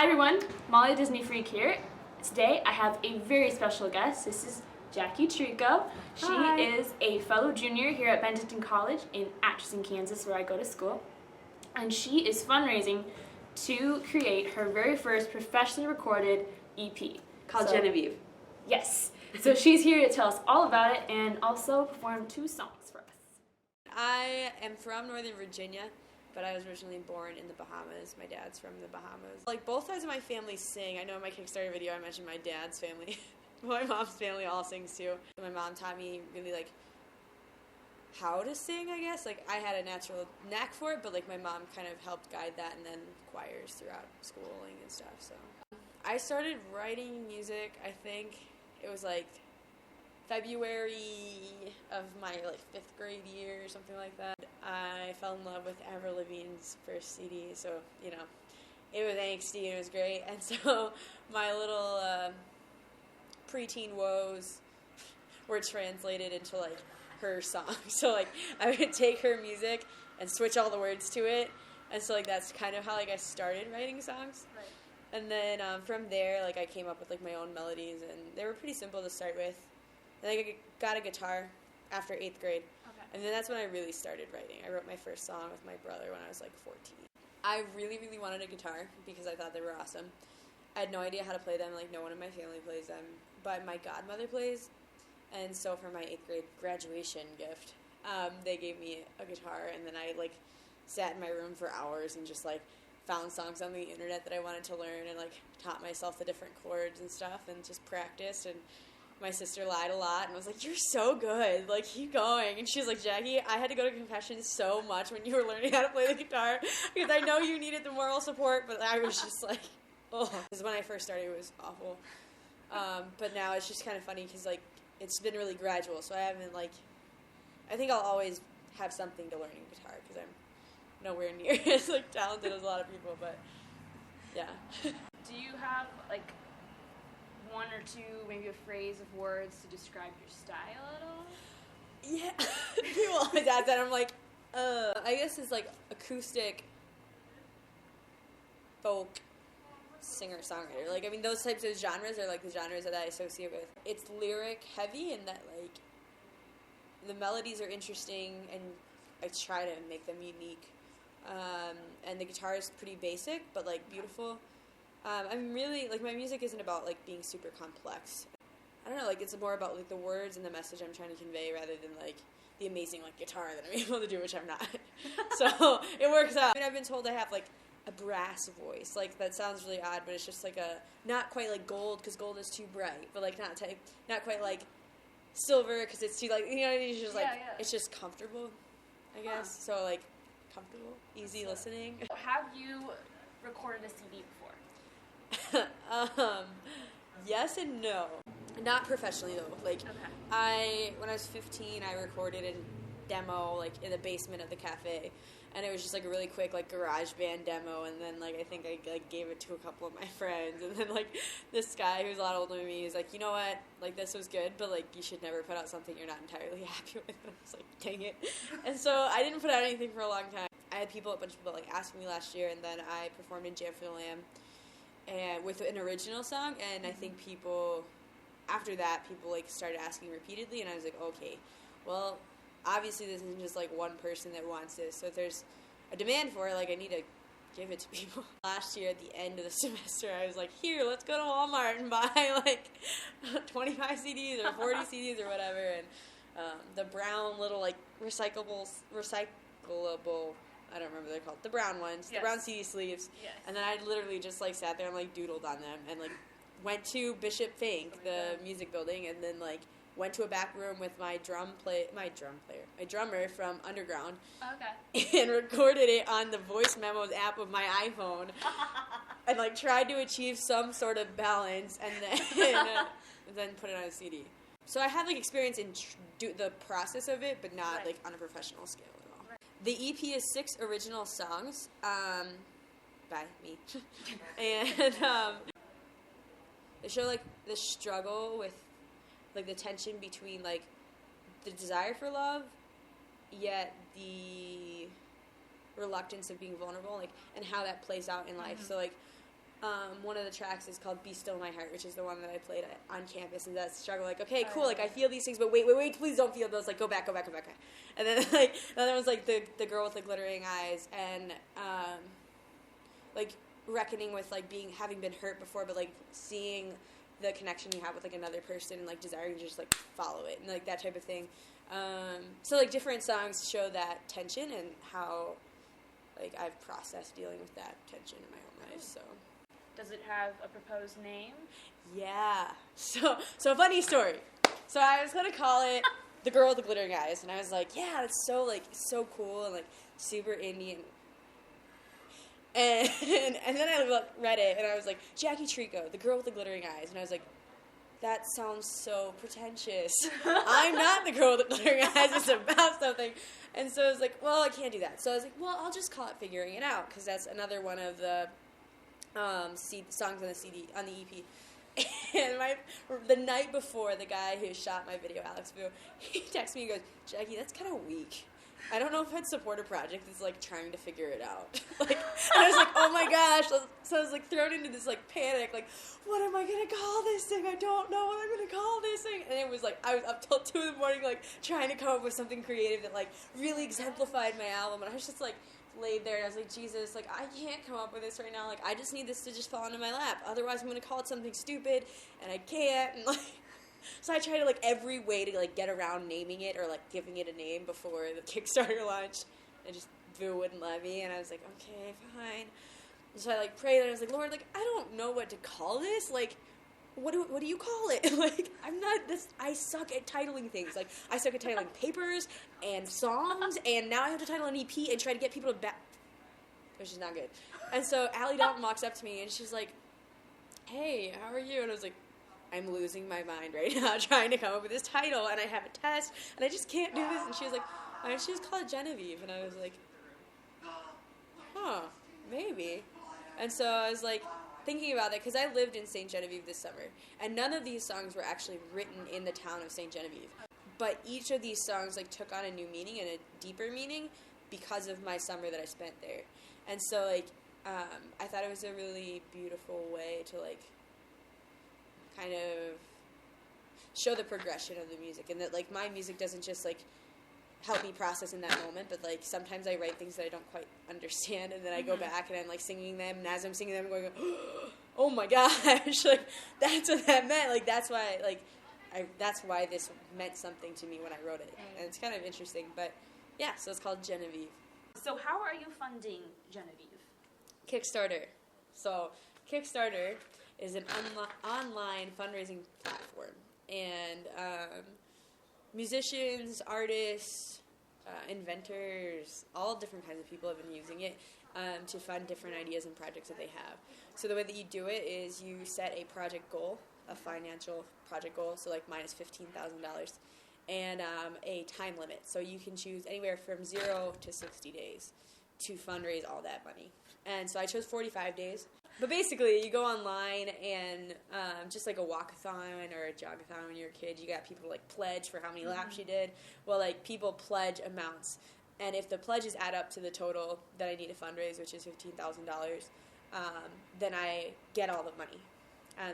Hi everyone, Molly Disney Freak here. Today I have a very special guest. This is Jacqui Treco. She is a fellow junior here at Benedictine College in Atchison, Kansas, where I go to school. And she is fundraising to create her very first professionally recorded EP. Called Genevieve. Yes. So she's here to tell us all about it and also perform 2 songs for us. I am from Northern Virginia, but I was originally born in the Bahamas. My dad's from the Bahamas. Like, both sides of my family sing. I know in my Kickstarter video I mentioned my dad's family. My mom's family all sings too. My mom taught me really, like, how to sing, I guess. Like, I had a natural knack for it, but, like, my mom kind of helped guide that, and then choirs throughout schooling and stuff, so. I started writing music, I think it was, like, February of my, like, 5th grade year or something like that. I fell in love with Avril Lavigne's first CD, so, you know, it was angsty and it was great. And so my little preteen woes were translated into, like, her songs. So, like, I would take her music and switch all the words to it. And so, like, that's kind of how, like, I started writing songs. Right. And then from there, like, I came up with, like, my own melodies, and they were pretty simple to start with. And I got a guitar after 8th grade. Okay. And then that's when I really started writing. I wrote my first song with my brother when I was, like, 14. I really, really wanted a guitar because I thought they were awesome. I had no idea how to play them. Like, no one in my family plays them. But my godmother plays. And so for my 8th grade graduation gift, they gave me a guitar. And then I, like, sat in my room for hours and just, like, found songs on the internet that I wanted to learn and, like, taught myself the different chords and stuff and just practiced. And my sister lied a lot and was like, "You're so good, like, keep going." And she was like, "Jacqui, I had to go to confession so much when you were learning how to play the guitar because I know you needed the moral support, but I was just like, oh." Because when I first started, it was awful. But now it's just kind of funny because, like, it's been really gradual, so I haven't, like, I think I'll always have something to learning guitar because I'm nowhere near as, like, talented as a lot of people, but yeah. Do you have, like, 1 or 2, maybe a phrase of words to describe your style at all? Yeah. People always ask that. I'm like, I guess it's like acoustic folk singer-songwriter. Like, I mean, those types of genres are, like, the genres that I associate with. It's lyric heavy in that, like, the melodies are interesting and I try to make them unique. And the guitar is pretty basic, but, like, beautiful. I'm really, like, my music isn't about, like, being super complex. I don't know, like, it's more about, like, the words and the message I'm trying to convey rather than, like, the amazing, like, guitar that I'm able to do, which I'm not. So it works out. I mean, I've been told I have, like, a brass voice. Like, that sounds really odd, but it's just, like, a, not quite, like, gold, because gold is too bright, but, like, not quite, like, silver, because it's too, like, you know, it's just, like, it's just comfortable, I guess. So, like, comfortable, easy listening. Have you recorded a CD before? Yes and no. Not professionally, though. Like, okay. When I was 15, I recorded a demo, like, in the basement of the cafe, and it was just, like, a really quick, like, garage band demo, and then, like, I think I, like, gave it to a couple of my friends, and then, like, this guy who's a lot older than me, he's like, "You know what, like, this was good, but, like, you should never put out something you're not entirely happy with." And I was like, dang it. And so I didn't put out anything for a long time. I had a bunch of people, like, ask me last year, and then I performed in Jam for the Lamb, and with an original song, and I think after that, people, like, started asking repeatedly, and I was like, okay, well, obviously this isn't just, like, one person that wants this, so if there's a demand for it, like, I need to give it to people. Last year, at the end of the semester, I was like, here, let's go to Walmart and buy, like, 25 CDs or 40 CDs or whatever, and the brown little, like, recyclable, I don't remember what they're called. The brown ones. Yes. The brown CD sleeves. Yes. And then I literally just, like, sat there and, like, doodled on them and, like, went to Bishop Fink, the music building, and then, like, went to a back room with my drummer from Underground. Okay. And recorded it on the Voice Memos app of my iPhone. And, like, tried to achieve some sort of balance and then put it on a CD. So I had, like, experience in the process of it, but not, like, on a professional scale. The EP is 6 original songs, by me, and they show, like, the struggle with, like, the tension between, like, the desire for love, yet the reluctance of being vulnerable, like, and how that plays out in life. Mm-hmm. So, like, one of the tracks is called Be Still My Heart, which is the one that I played on campus, and that struggle, like, okay, cool, like, I feel these things, but wait, please don't feel those, like, go back. And then, like, the other one's, like, the girl with the glittering eyes, and, like, reckoning with, like, having been hurt before, but, like, seeing the connection you have with, like, another person, and, like, desiring to just, like, follow it, and, like, that type of thing. So, like, different songs show that tension and how, like, I've processed dealing with that tension in my own life, so. Does it have a proposed name? Yeah. So funny story. So I was going to call it The Girl with the Glittering Eyes, and I was like, yeah, that's so, like, so cool and, like, super indie, and then I read it, and I was like, Jacqui Treco, The Girl with the Glittering Eyes, and I was like, that sounds so pretentious. I'm not the girl with the glittering eyes. It's about something. And so I was like, well, I can't do that. So I was like, well, I'll just call it Figuring It Out, because that's another one of the songs on the CD, on the EP. And the night before, the guy who shot my video, Alex Vu, he texted me and goes, Jacqui, that's kind of weak. I don't know if I'd support a project that's, like, trying to figure it out. Like, and I was like, oh my gosh. So I was, like, thrown into this, like, panic. Like, what am I going to call this thing? I don't know what I'm going to call this thing. And it was, like, I was up till 2 in the morning, like, trying to come up with something creative that, like, really exemplified my album. And I was just, like, laid there, and I was like, Jesus, like, I can't come up with this right now. Like, I just need this to just fall into my lap. Otherwise, I'm going to call it something stupid, and I can't. And, like... So I tried to, like, every way to, like, get around naming it or, like, giving it a name before the Kickstarter launch. And just Vu wouldn't let me. And I was like, okay, fine. So I, like, prayed. And I was like, Lord, like, I don't know what to call this. Like, what do you call it? Like, I'm not this. I suck at titling things. Like, I suck at titling papers and songs. And now I have to title an EP and try to get people to which is not good. And so Allie Dalton walks up to me. And she's like, hey, how are you? And I was like, I'm losing my mind right now trying to come up with this title, and I have a test, and I just can't do this. And she was like, why don't you just call it Genevieve? And I was like, huh, maybe. And so I was like thinking about that, because I lived in St. Genevieve this summer, and none of these songs were actually written in the town of St. Genevieve. But each of these songs, like, took on a new meaning and a deeper meaning because of my summer that I spent there. And so, like, I thought it was a really beautiful way to, like, kind of show the progression of the music, and that, like, my music doesn't just, like, help me process in that moment, but, like, sometimes I write things that I don't quite understand, and then I go back and I'm, like, singing them, and as I'm singing them, I'm going, oh my gosh, like, that's what that meant. Like, that's why, like, that's why this meant something to me when I wrote it, and it's kind of interesting. But yeah, so it's called Genevieve. So how are you funding Genevieve? Kickstarter. So Kickstarter is an online fundraising platform, and musicians, artists, inventors, all different kinds of people have been using it to fund different ideas and projects that they have. So the way that you do it is you set a project goal, a financial project goal, so like mine is $15,000, and a time limit. So you can choose anywhere from 0 to 60 days to fundraise all that money. And so I chose 45 days. But basically, you go online and just like a walkathon or a jogathon when you're a kid, you got people like pledge for how many laps you did. Well, like people pledge amounts. And if the pledges add up to the total that I need to fundraise, which is $15,000, then I get all the money.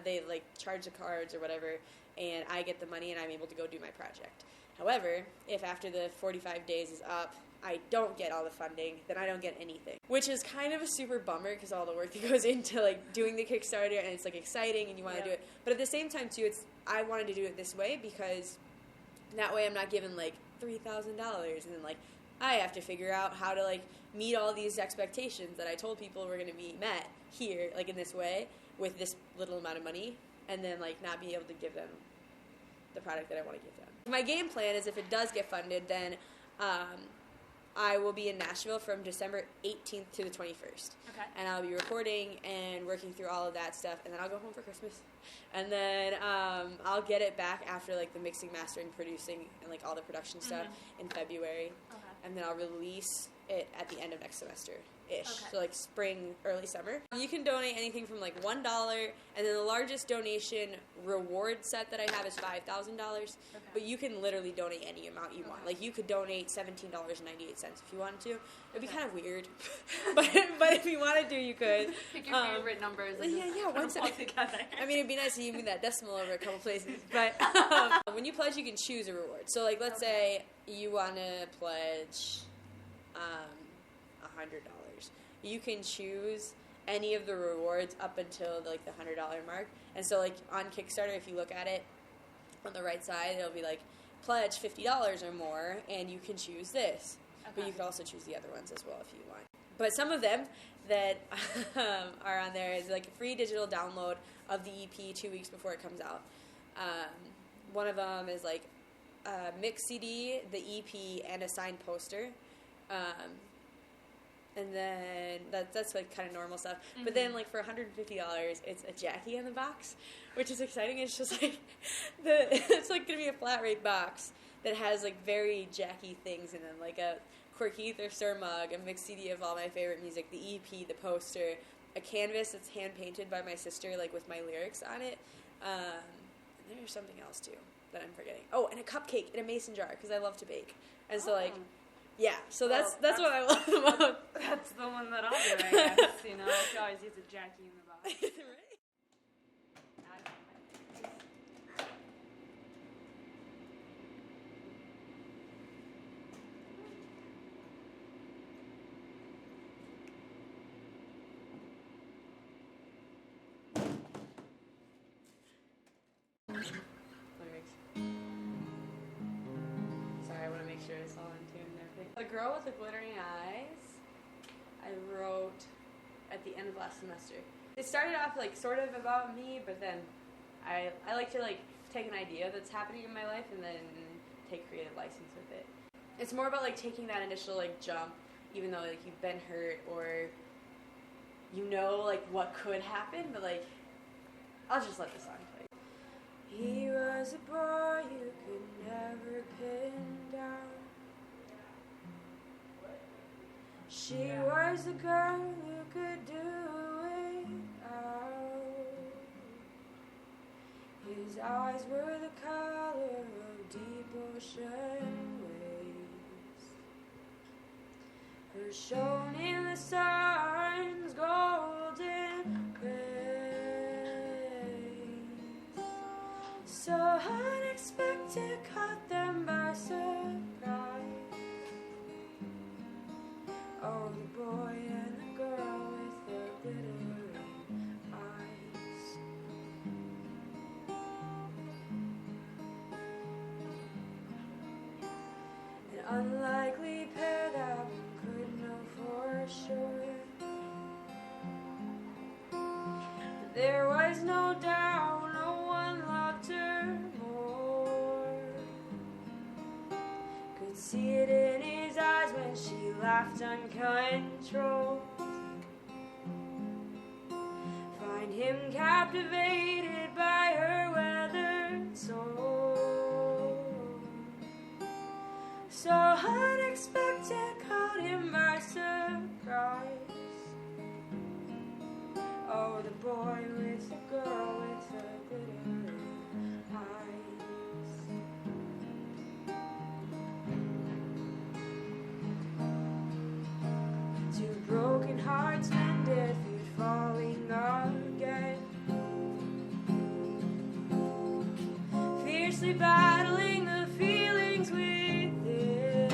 They like charge the cards or whatever, and I get the money and I'm able to go do my project. However, if after the 45 days is up, I don't get all the funding, then I don't get anything. Which is kind of a super bummer because all the work that goes into like doing the Kickstarter, and it's like exciting and you want to do it. But at the same time too, I wanted to do it this way because that way I'm not given like $3,000 and then like I have to figure out how to like meet all these expectations that I told people were going to be met here, like in this way with this little amount of money, and then like not be able to give them the product that I want to give them. My game plan is if it does get funded, then I will be in Nashville from December 18th to the 21st. Okay. And I'll be recording and working through all of that stuff, and then I'll go home for Christmas. And then I'll get it back after, like, the mixing, mastering, producing, and, like, all the production stuff in February. Okay. And then I'll release it at the end of next semester. ish, Okay. so like spring, early summer. You can donate anything from like $1, and then the largest donation reward set that I have is $5,000. But you can literally donate any amount you want. Like you could donate $17.98 if you wanted to. It'd be kind of weird, but if you wanted to, you could. Pick your favorite numbers. And Yeah. put them all together. I mean, it'd be nice if you move that decimal over a couple places. But when you pledge, you can choose a reward. So like, let's say you want to pledge $100. You can choose any of the rewards up until like the $100 mark. And so like on Kickstarter, if you look at it on the right side, it'll be like pledge $50 or more, and you can choose this. But you could also choose the other ones as well if you want. But some of them that are on there is like a free digital download of the EP 2 weeks before it comes out. One of them is like a mix CD, the EP, and a signed poster. And then that's like kind of normal stuff. Mm-hmm. But then like for $150, it's a Jacqui in the box, which is exciting. It's just like it's like gonna be a flat rate box that has like very Jacqui things in them, like a quirky thrift store mug, a mix CD of all my favorite music, the EP, the poster, a canvas that's hand painted by my sister, like with my lyrics on it. And there's something else too that I'm forgetting. Oh, and a cupcake in a mason jar because I love to bake. And so like. Yeah, so that's what I love the most. That's the one that I'll do, I guess. You know, I could always use a Jacqui in the box. Right? Sorry, I want to make sure it's all in tune and everything. The Girl with the Glittering Eyes, I wrote at the end of last semester. It started off like sort of about me, but then I like to like take an idea that's happening in my life and then take creative license with it. It's more about like taking that initial like jump, even though like you've been hurt or you know like what could happen, but like I'll just let the song play. He was a boy you could never pin down. She was a girl you could do without. His eyes were the color of deep ocean waves. Her shone in the sun's golden rays. So unexpected, caught them by surprise. Oh, the boy and the girl with the glittering eyes. An unlikely pair that one could know for sure. But there was no doubt no one loved her more. Could see it in his eyes when she laughed uncontrolled. Find him captivated by her weathered soul. So unexpected, caught him by surprise. Oh, the boy with the girl with the glittering eyes. Two broken hearts mended, feet falling again. Fiercely battling the feelings within,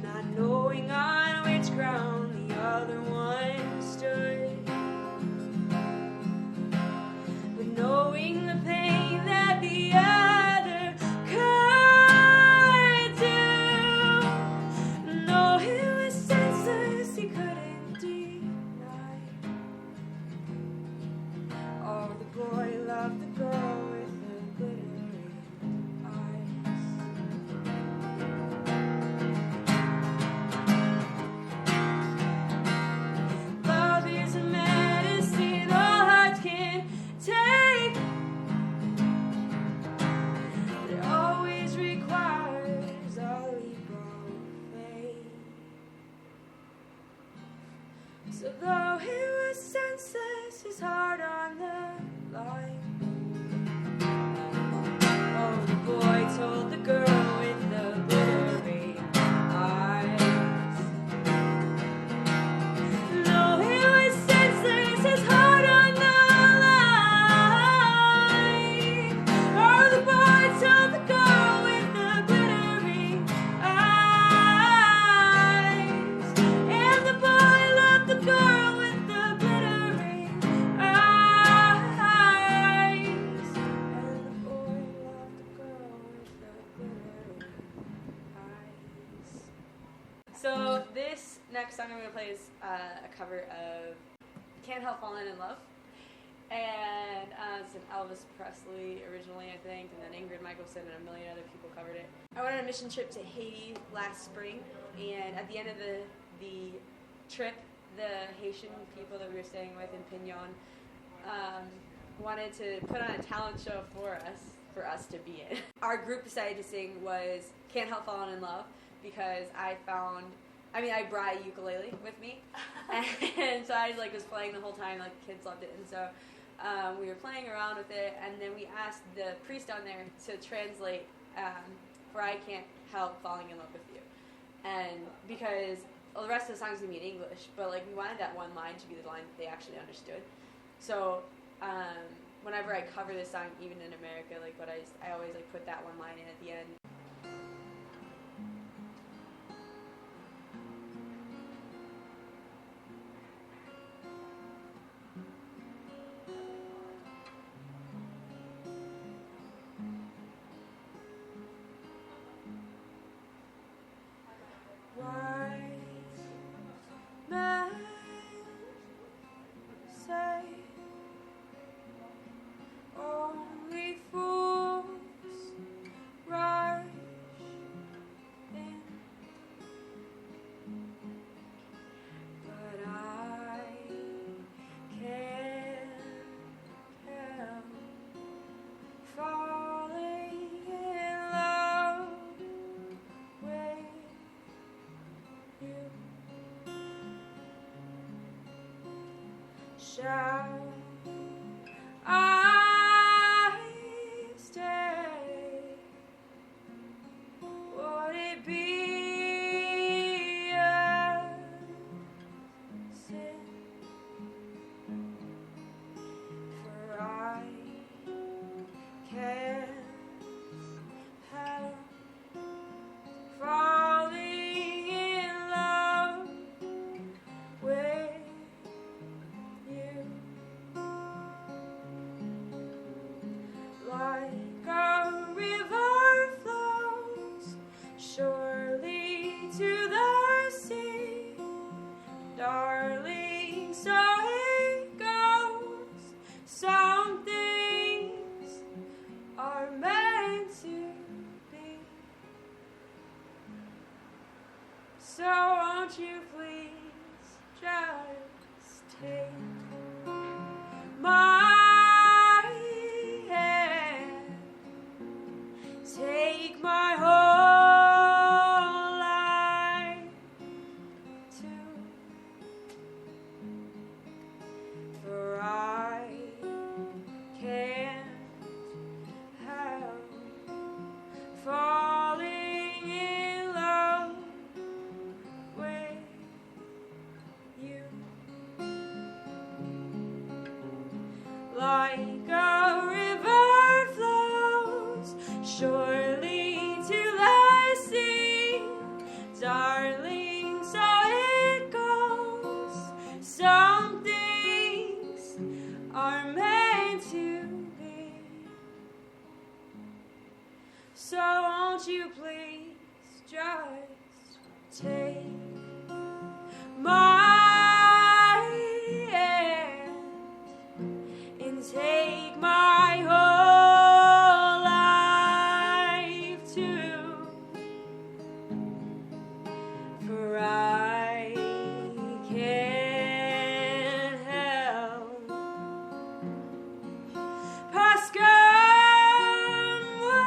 not knowing on which ground the other one stood, but knowing the pain that the other could do. No, he was senseless, he couldn't deny. Oh, the boy loved the girl with the Can't Help Falling in Love. And it's an Elvis Presley originally, I think, and then Ingrid Michaelson and a million other people covered it. I went on a mission trip to Haiti last spring, and at the end of the trip, the Haitian people that we were staying with in Pignon wanted to put on a talent show for us to be in. Our group decided to sing was Can't Help Falling in Love because I brought a ukulele with me, and so I was playing the whole time. Like, kids loved it, and so we were playing around with it, and then we asked the priest down there to translate for I Can't Help Falling in Love with You, and because the rest of the songs would be in English, but we wanted that one line to be the line that they actually understood. So whenever I cover this song, even in America, I always put that one line in at the end. Shall I stay? Would it be a sin? For I can't help falling in love with like a river flows surely to the sea, darling, so it goes. Some things are meant to be. So won't you please just take my take my whole life too, for I can't help falling in love with you. Like a river flows surely to the sea, darling, so it goes. Some things are meant to be. So won't you please just take my hand and take my whole life too, for I can't help parce que moi,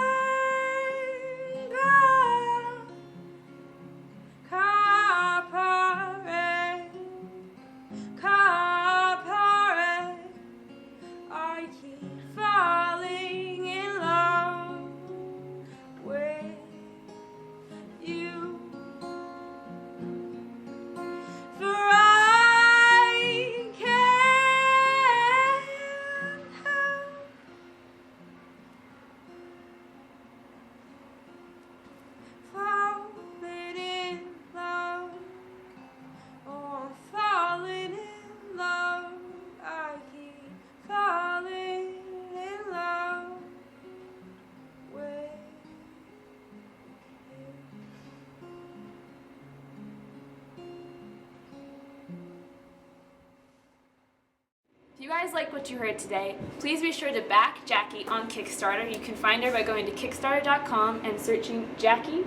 If you guys like what you heard today, please be sure to back Jacqui on Kickstarter. You can find her by going to Kickstarter.com and searching Jacqui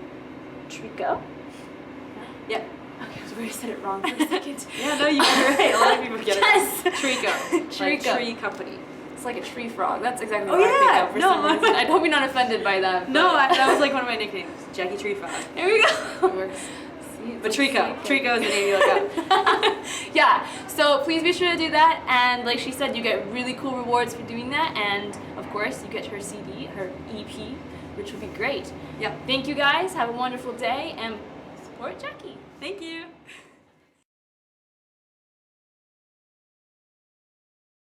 Treco. Yep. Okay, I already said it wrong for a second. Yeah, no, you got it right. A lot of people get Yes! it. Treco. Treco. Like tree company. It's like a tree frog. That's exactly Oh, what I yeah. think of for some reason. I hope you're not offended by that. No, that was like one of my nicknames. Jacqui Tree Frog. There we go. It works. See, But Treco. Treco is the name you look up. Yeah, so please be sure to do that, and like she said, you get really cool rewards for doing that, and of course you get her CD, her EP, which will be great. Yep. Thank you guys, have a wonderful day, and support Jacqui. Thank you.